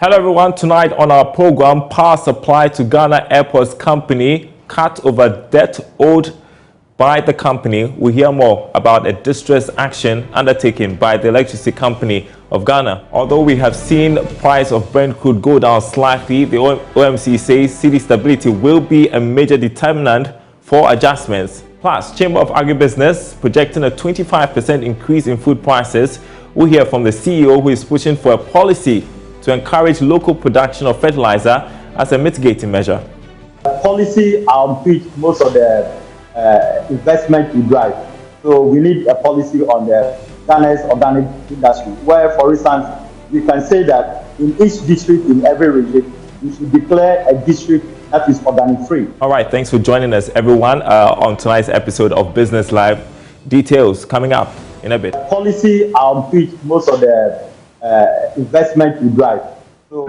Hello everyone, tonight on our program, power supply to Ghana Airports Company cut over debt owed by the company. We hear more about a distress action undertaken by the Electricity Company of Ghana. Although we have seen price of Brent crude go down slightly, the OMC says cedi stability will be a major determinant for adjustments. Plus, Chamber of Agribusiness projecting a 25% increase in food prices. We'll hear from the CEO who is pushing for a policy to encourage local production of fertilizer as a mitigating measure. Policy outreach most of the investment we drive. So we need a policy on the Ghana's organic industry, where, for instance, we can say that in each district, in every region, we should declare a district that is organic free. All right, thanks for joining us, everyone, on tonight's episode of Business Live. Details coming up in a bit. Policy outreach most of the investment we drive. So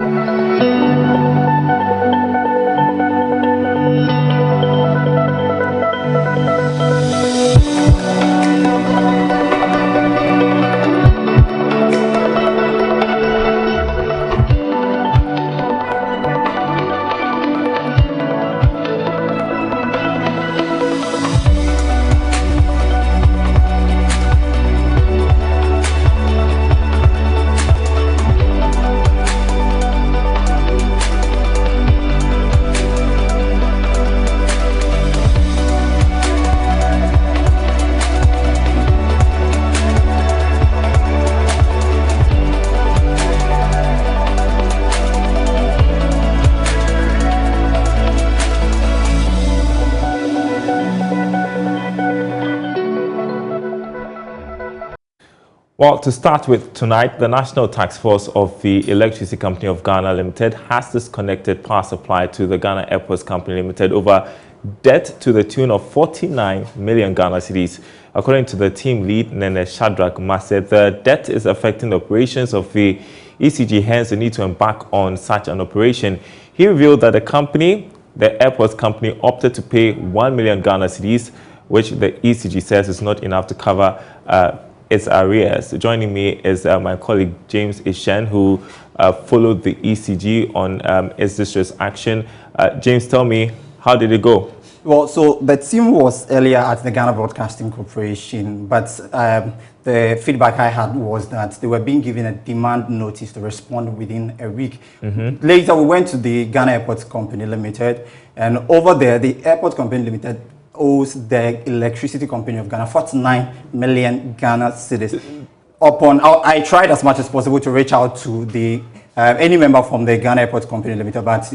well, to start with tonight, the National Task Force of the Electricity Company of Ghana Limited has disconnected power supply to the Ghana Airports Company Limited over debt to the tune of 49 million Ghana cedis. According to the team lead, Nene Shadrach Maset, the debt is affecting the operations of the ECG, hence the need to embark on such an operation. He revealed that the airports company, opted to pay 1 million Ghana cedis, which the ECG says is not enough to cover its arrears. Joining me is my colleague James Ishen, who followed the ECG on its distress action. James, tell me, how did it go? Well, so the team was earlier at the Ghana Broadcasting Corporation, but the feedback I had was that they were being given a demand notice to respond within a week. Later, we went to the Ghana Airports Company Limited, and over there, the Airport Company Limited owes the Electricity Company of Ghana 49 million Ghana cedis. I tried as much as possible to reach out to the any member from the Ghana Airport Company Limited, but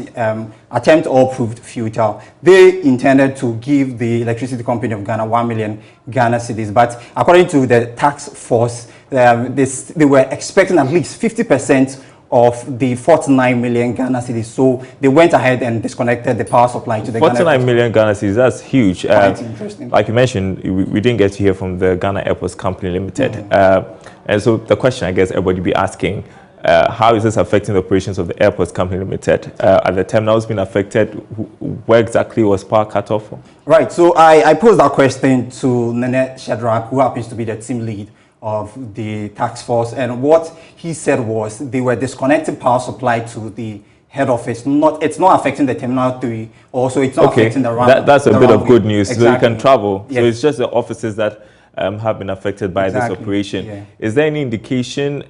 attempt all proved futile. They intended to give the Electricity Company of Ghana 1 million Ghana cedis, but according to the task force, they were expecting at least 50% of the 49 million Ghana cedis. So they went ahead and disconnected the power supply to the 49 million Ghana cedis, that's huge. Quite interesting. Like you mentioned, we didn't get to hear from the Ghana Airports Company Limited. And so the question I guess everybody be asking, how is this affecting the operations of the Airports Company Limited? Are the terminals being affected? Where exactly was power cut off from? Right, so I posed that question to Nene Shadrach, who happens to be the team lead of the task force, and what he said was they were disconnecting power supply to the head office. It's not affecting the terminal 3. Also, it's not affecting the run. That's a bit of good news. Exactly. So you can travel. Yes. So it's just the offices that have been affected by this operation. Yeah. Is there any indication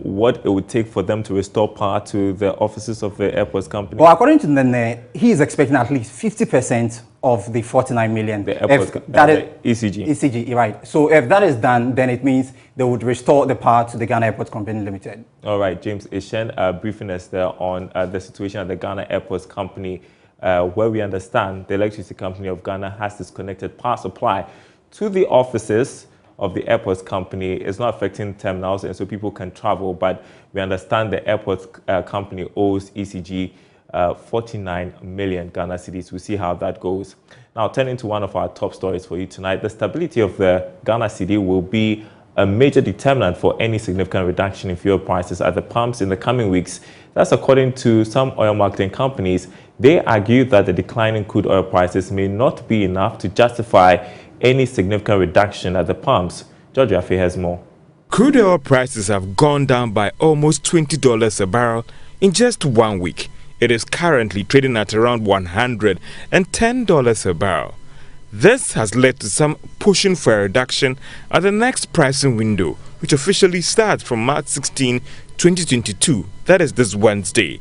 what it would take for them to restore power to the offices of the airports company? Well, according to Nene, he is expecting at least 50% of the 49 million. The airports, ECG. ECG, right. So if that is done, then it means they would restore the power to the Ghana Airports Company Limited. All right, James Ishen briefing us there on the situation at the Ghana Airports Company, where we understand the Electricity Company of Ghana has disconnected power supply to the offices of the airports company. It's not affecting terminals, and so people can travel, but we understand the airports company owes ECG 49 million Ghana cedis. We'll see how that goes. Now, turning to one of our top stories for you tonight, the stability of the Ghana cedi will be a major determinant for any significant reduction in fuel prices at the pumps in the coming weeks. That's according to some oil marketing companies. They argue that the decline in crude oil prices may not be enough to justify any significant reduction at the pumps. George Afe has more. Crude oil prices have gone down by almost $20 a barrel In just 1 week, it is currently trading at around $110 a barrel. This has led to some pushing for a reduction at the next pricing window, which officially starts from March 16, 2022, that is this Wednesday.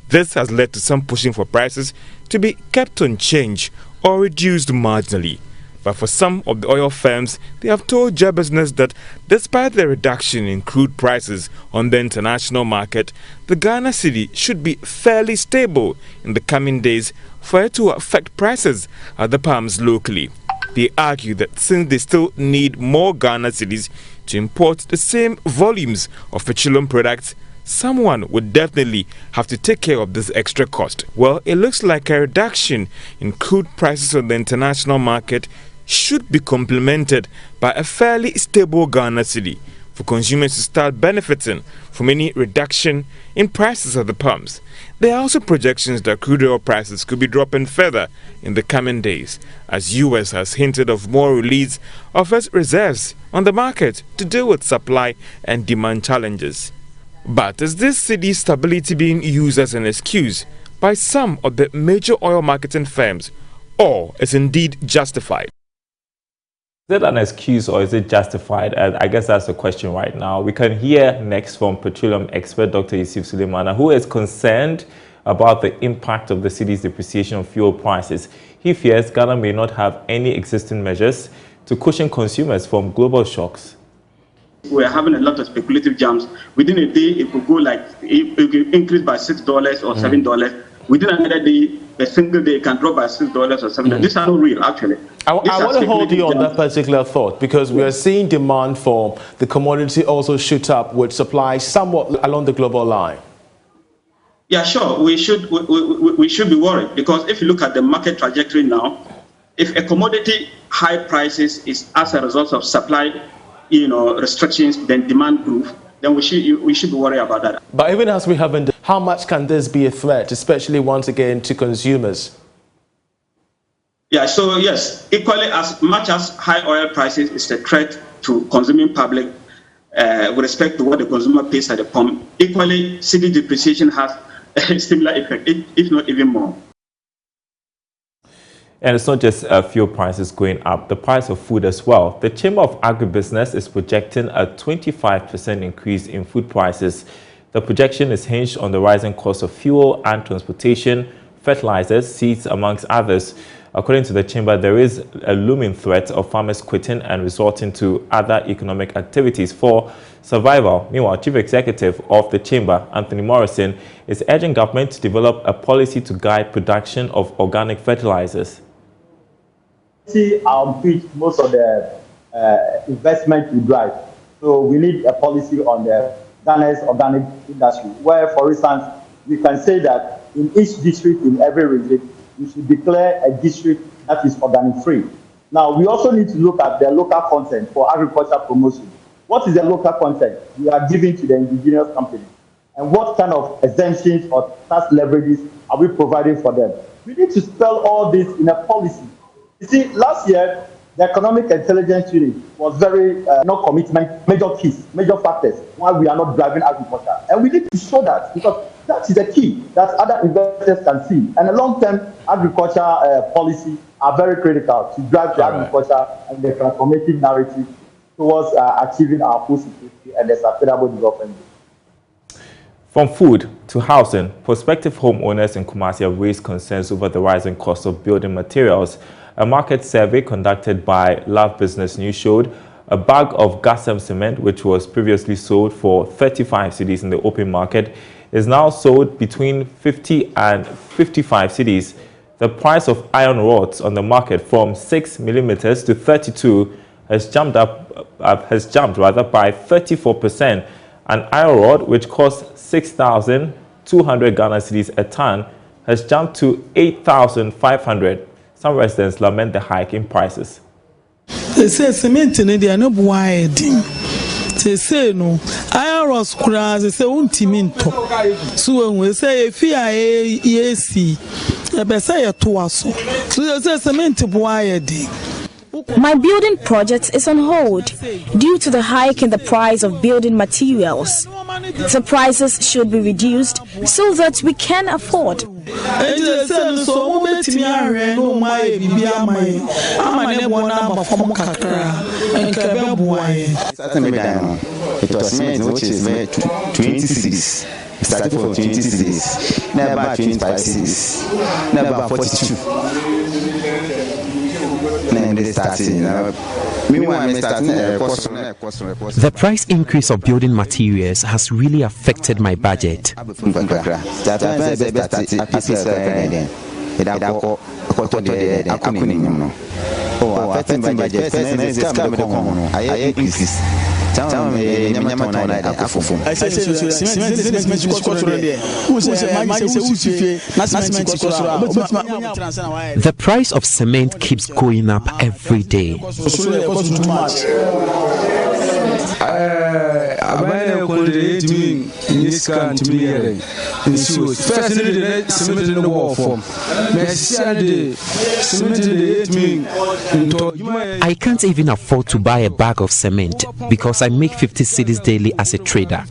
This has led to some pushing for prices to be kept unchanged or reduced marginally. But for some of the oil firms, they have told J Business that despite the reduction in crude prices on the international market, the Ghana cedi should be fairly stable in the coming days for it to affect prices at the palms locally. They argue that since they still need more Ghana cedis to import the same volumes of petroleum products, someone would definitely have to take care of this extra cost. Well, it looks like a reduction in crude prices on the international market should be complemented by a fairly stable Ghana cedi for consumers to start benefiting from any reduction in prices at the pumps. There are also projections that crude oil prices could be dropping further in the coming days, as US has hinted of more release of its reserves on the market to deal with supply and demand challenges. But is this cedi stability being used as an excuse by some of the major oil marketing firms, or is indeed justified? Is it an excuse or is it justified? I guess that's the question right now. We can hear next from petroleum expert Dr. Yusuf Suleimana, who is concerned about the impact of the cedi's depreciation on fuel prices. He fears Ghana may not have any existing measures to cushion consumers from global shocks. We're having a lot of speculative jumps. Within a day, it could go like, it could increase by $6 or $7. Within another day, a single day can drop by $6 or $7. These are not real, actually. I want to hold you on that particular thought, because we are seeing demand for the commodity also shoot up with supply somewhat along the global line. Yeah, sure. We should be worried, because if you look at the market trajectory now, if a commodity high prices is as a result of supply, restrictions, then demand growth, then we should be worried about that. But even as we haven't, how much can this be a threat, especially once again to consumers? Yeah, so yes, equally as much as high oil prices is a threat to consuming public with respect to what the consumer pays at the pump, equally cedi depreciation has a similar effect, if not even more. And it's not just fuel prices going up, the price of food as well. The Chamber of Agribusiness is projecting a 25% increase in food prices. The projection is hinged on the rising cost of fuel and transportation, fertilizers, seeds, amongst others. According to the Chamber, there is a looming threat of farmers quitting and resorting to other economic activities for survival. Meanwhile, Chief Executive of the Chamber, Anthony Morrison, is urging government to develop a policy to guide production of organic fertilizers. Pitch most of the investment we drive. So we need a policy on the Ghana's organic industry, where, for instance, we can say that in each district, in every region, we should declare a district that is organic free. Now, we also need to look at the local content for agriculture promotion. What is the local content we are giving to the indigenous companies? And what kind of exemptions or tax leverages are we providing for them? We need to spell all this in a policy. You see, last year, the Economic Intelligence Unit was very no commitment, major keys, major factors why we are not driving agriculture. And we need to show that, because that is a key that other investors can see. And a long-term agriculture policy are very critical to drive the agriculture and the transformative narrative towards achieving our food security and the sustainable development. From food to housing, prospective homeowners in Kumasi have raised concerns over the rising cost of building materials. A market survey conducted by Love Business News showed a bag of Gassam cement, which was previously sold for 35 cedis in the open market, is now sold between 50 and 55 cedis. The price of iron rods on the market from 6 millimeters to 32 has jumped by 34%. An iron rod, which costs 6,200 Ghana cedis a ton, has jumped to 8,500. Some residents lament the hike in prices. They say cement in India no buy. They say no. Iron rods kura. They say untiminto. So when we say if you are AC, they say you tuaso. So they say cement buy. My building project is on hold due to the hike in the price of building materials. The prices should be reduced so that we can afford. It was cement which is 20 cities. Started from 20 cities, now about 25 cities, now about 42. The price increase of building materials has really affected my budget. The price of cement keeps going up every day. I can't even afford to buy a bag of cement because I make 50 cedis daily as a trader.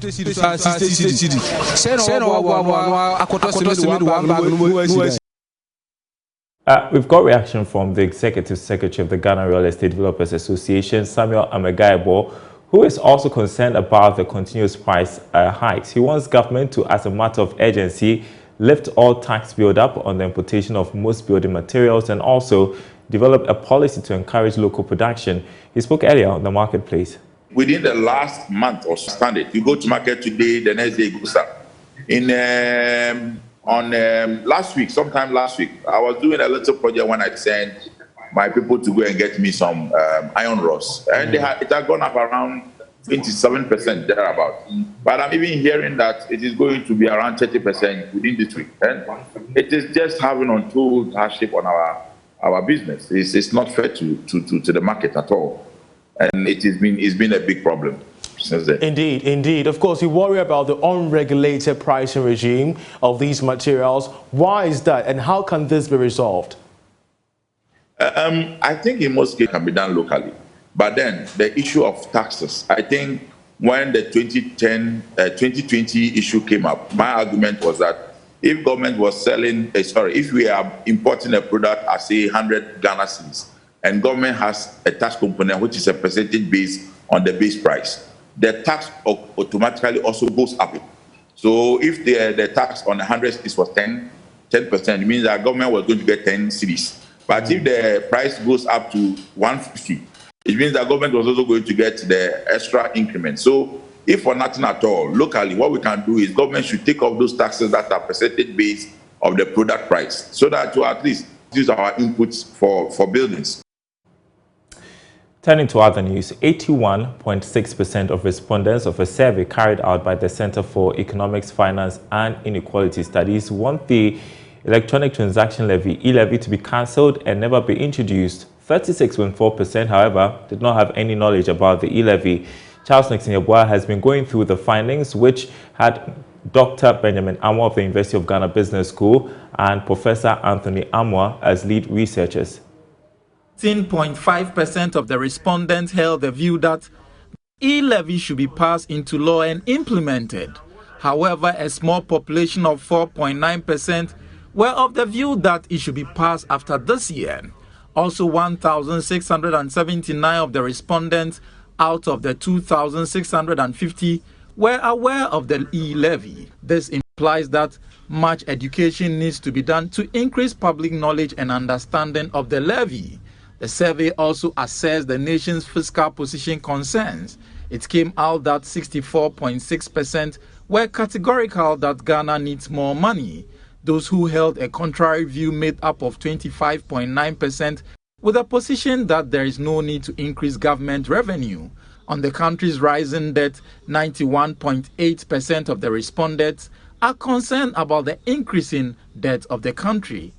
We've got reaction from the Executive Secretary of the Ghana Real Estate Developers Association, Samuel Amegaibo, who is also concerned about the continuous price hikes. He wants government to, as a matter of urgency, lift all tax build-up on the importation of most building materials and also develop a policy to encourage local production. He spoke earlier on the marketplace. Within the last month or standard, you go to market today, the next day it goes up. Sometime last week, I was doing a little project when I sent my people to go and get me some iron rods, and it had gone up around 27% thereabout. But I'm even hearing that it is going to be around 30% within this week, and it is just having untold hardship on our business. It's not fair to the market at all, and it's been a big problem. Indeed. Of course, you worry about the unregulated pricing regime of these materials. Why is that, and how can this be resolved? I think in most cases it can be done locally. But then the issue of taxes, I think when the 2020 issue came up, my argument was that if government was if we are importing a product at say 100 Ghana cedis, and government has a tax component which is a percentage based on the base price, the tax automatically also goes up. So if the tax on 100 cedis was 10%, it means that government was going to get 10 cedis. But if the price goes up to 150, it means that government was also going to get the extra increment. So if for nothing at all, locally, what we can do is government should take off those taxes that are percentage based of the product price, so that to at least use our inputs for buildings. Turning to other news, 81.6% of respondents of a survey carried out by the Center for Economics, Finance and Inequality Studies want the electronic transaction levy, e-levy, to be cancelled and never be introduced. 36.4%, however, did not have any knowledge about the e-levy. Charles Nixon-Yeboah has been going through the findings, which had Dr. Benjamin Amwa of the University of Ghana Business School and Professor Anthony Amwa as lead researchers. 10.5% of the respondents held the view that e-levy should be passed into law and implemented. However, a small population of 4.9% were of the view that it should be passed after this year. Also, 1,679 of the respondents out of the 2,650 were aware of the e-levy. This implies that much education needs to be done to increase public knowledge and understanding of the levy. The survey also assessed the nation's fiscal position concerns. It came out that 64.6% were categorical that Ghana needs more money. Those who held a contrary view made up of 25.9%, with a position that there is no need to increase government revenue. On the country's rising debt, 91.8% of the respondents are concerned about the increasing debt of the country.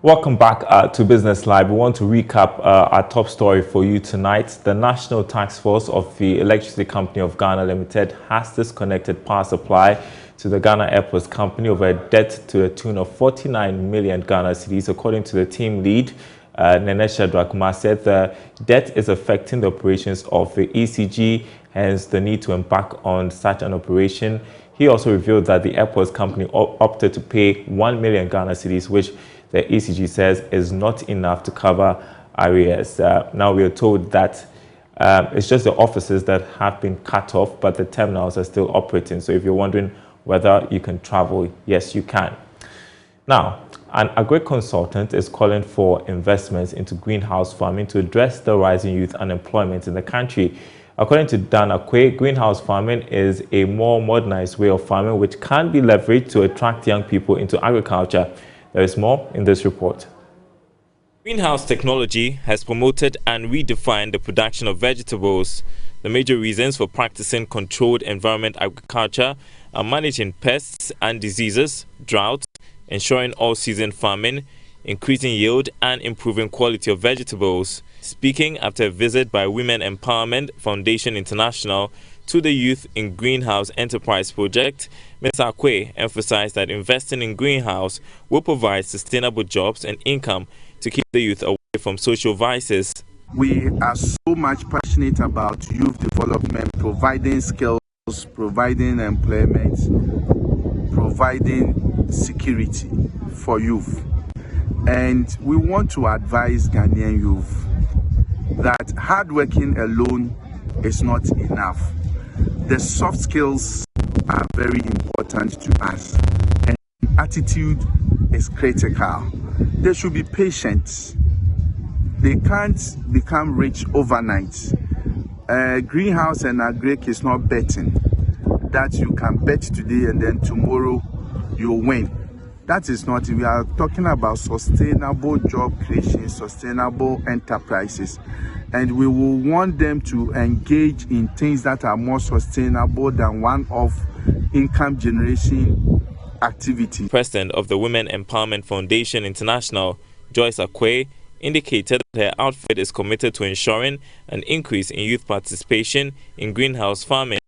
Welcome back to Business Live. We want to recap our top story for you tonight. The National Task Force of the Electricity Company of Ghana Limited has disconnected power supply to the Ghana Airports Company over a debt to the tune of 49 million Ghana cedis. According to the team lead, Nenesha Drakuma, said the debt is affecting the operations of the ECG, hence the need to embark on such an operation. He also revealed that the Airports Company opted to pay 1 million Ghana cedis, which the ECG says is not enough to cover arrears. Now we are told that it's just the offices that have been cut off, but the terminals are still operating. So if you're wondering whether you can travel, yes, you can. Now, an agri-consultant is calling for investments into greenhouse farming to address the rising youth unemployment in the country. According to Daryl Kwawu, greenhouse farming is a more modernized way of farming which can be leveraged to attract young people into agriculture. There is more in this report. Greenhouse technology has promoted and redefined the production of vegetables. The major reasons for practicing controlled environment agriculture are managing pests and diseases, drought, ensuring all-season farming, increasing yield, and improving quality of vegetables. Speaking after a visit by Women Empowerment Foundation International to the Youth in Greenhouse Enterprise Project, Mr. Kwawu emphasized that investing in greenhouse will provide sustainable jobs and income to keep the youth away from social vices. We are so much passionate about youth development, providing skills, providing employment, providing security for youth. And we want to advise Ghanaian youth that hard working alone is not enough. The soft skills are very important to us, and attitude is critical. They should be patient. They can't become rich overnight. Greenhouse and agric is not betting that you can bet today and then tomorrow you'll win. That is not. We are talking about sustainable job creation, sustainable enterprises. And we will want them to engage in things that are more sustainable than one-off income generation activity. President of the Women Empowerment Foundation International, Joyce Akwe, indicated that her outfit is committed to ensuring an increase in youth participation in greenhouse farming.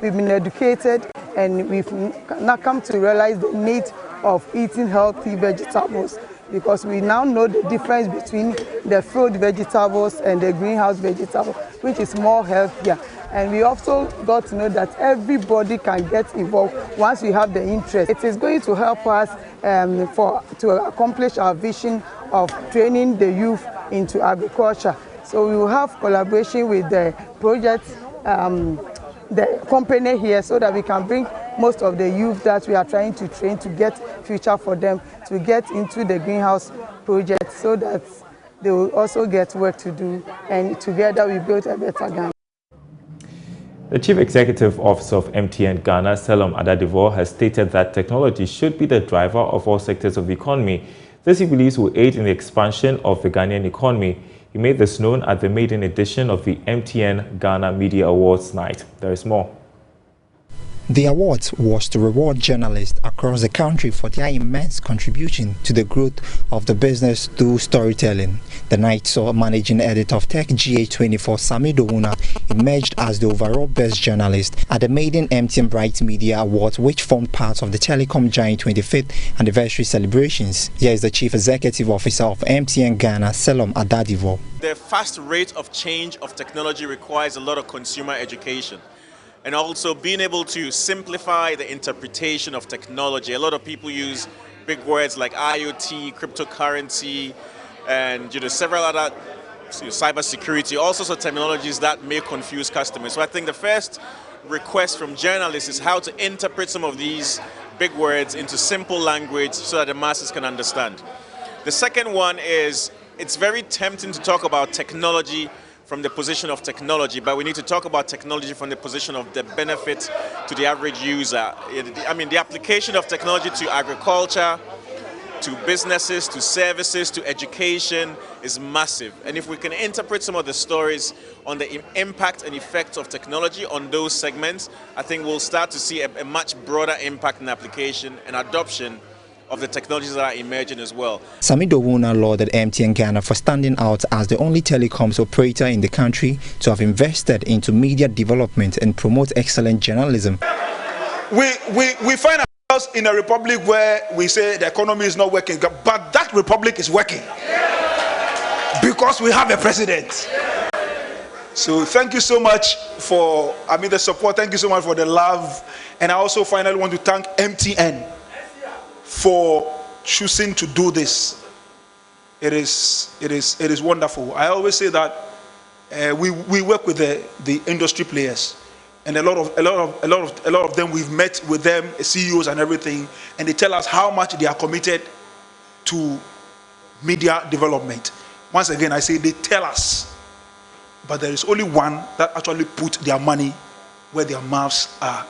We've been educated and we've now come to realize the need of eating healthy vegetables, because we now know the difference between the field vegetables and the greenhouse vegetables, which is more healthier. And we also got to know that everybody can get involved once we have the interest. It is going to help us to accomplish our vision of training the youth into agriculture. So we will have collaboration with the project, the company here, so that we can bring most of the youth that we are trying to train to get future for them to get into the greenhouse project, so that they will also get work to do, and together we build a better Ghana. The Chief Executive Officer of MTN Ghana, Selom Adadivo, has stated that technology should be the driver of all sectors of the economy. This, he believes, will aid in the expansion of the Ghanaian economy. He made this known at the maiden edition of the MTN Ghana Media Awards night. There is more. The awards was to reward journalists across the country for their immense contribution to the growth of the business through storytelling. The night saw managing editor of Tech GA24 Sami Dowuna emerged as the overall best journalist at the maiden MTN Bright Media Awards, which formed part of the telecom giant 25th anniversary celebrations. Here is the Chief Executive Officer of MTN Ghana, Selom Adadivo. The fast rate of change of technology requires a lot of consumer education. And also being able to simplify the interpretation of technology. A lot of people use big words like IoT, cryptocurrency, and several other cybersecurity, all sorts of terminologies that may confuse customers. So I think the first request from journalists is how to interpret some of these big words into simple language so that the masses can understand. The second one is, it's very tempting to talk about technology from the position of technology, but we need to talk about technology from the position of the benefit to the average user. I mean, the application of technology to agriculture, to businesses, to services, to education is massive. And if we can interpret some of the stories on the impact and effects of technology on those segments, I think we'll start to see a much broader impact in application and adoption of the technologies that are emerging as well. Sami Dowuna lauded MTN Ghana for standing out as the only telecoms operator in the country to have invested into media development and promote excellent journalism. We find ourselves in a republic where we say the economy is not working, but that republic is working because we have a president. So thank you so much for the support. Thank you so much for the love, and I also finally want to thank MTN for choosing to do this. It is wonderful. I always say that we work with the industry players, and a lot of them, we've met with them, CEOs and everything, and they tell us how much they are committed to media development. Once again, I say they tell us, but there is only one that actually put their money where their mouths are,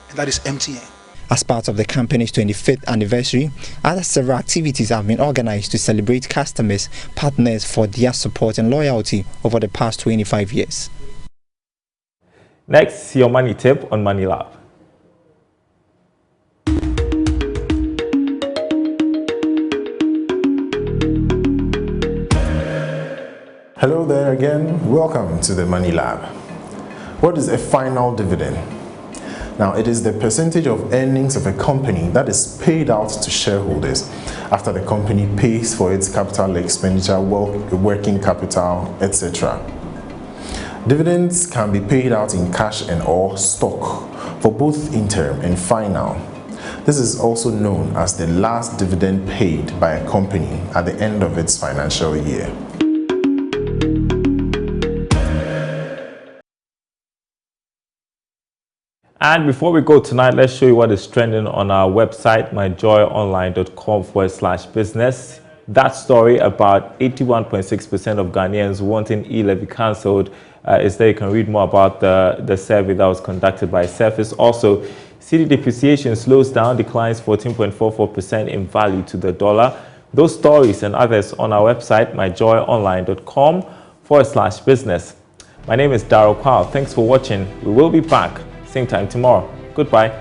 and that is MTN. As part of the company's 25th anniversary, other several activities have been organized to celebrate customers, partners for their support and loyalty over the past 25 years. Next, your money tip on Money Lab. Hello there again. Welcome to the Money Lab. What is a final dividend? Now, it is the percentage of earnings of a company that is paid out to shareholders after the company pays for its capital expenditure, working capital, etc. Dividends can be paid out in cash and or stock for both interim and final. This is also known as the last dividend paid by a company at the end of its financial year. And before we go tonight, let's show you what is trending on our website, myjoyonline.com/business. That story about 81.6% of Ghanaians wanting e-levy cancelled is there. You can read more about the survey that was conducted by Surface. Also, cedi depreciation slows down, declines 14.44% in value to the dollar. Those stories and others on our website, myjoyonline.com/business. My name is Daryl Kwawu. Thanks for watching. We will be back same time tomorrow. Goodbye.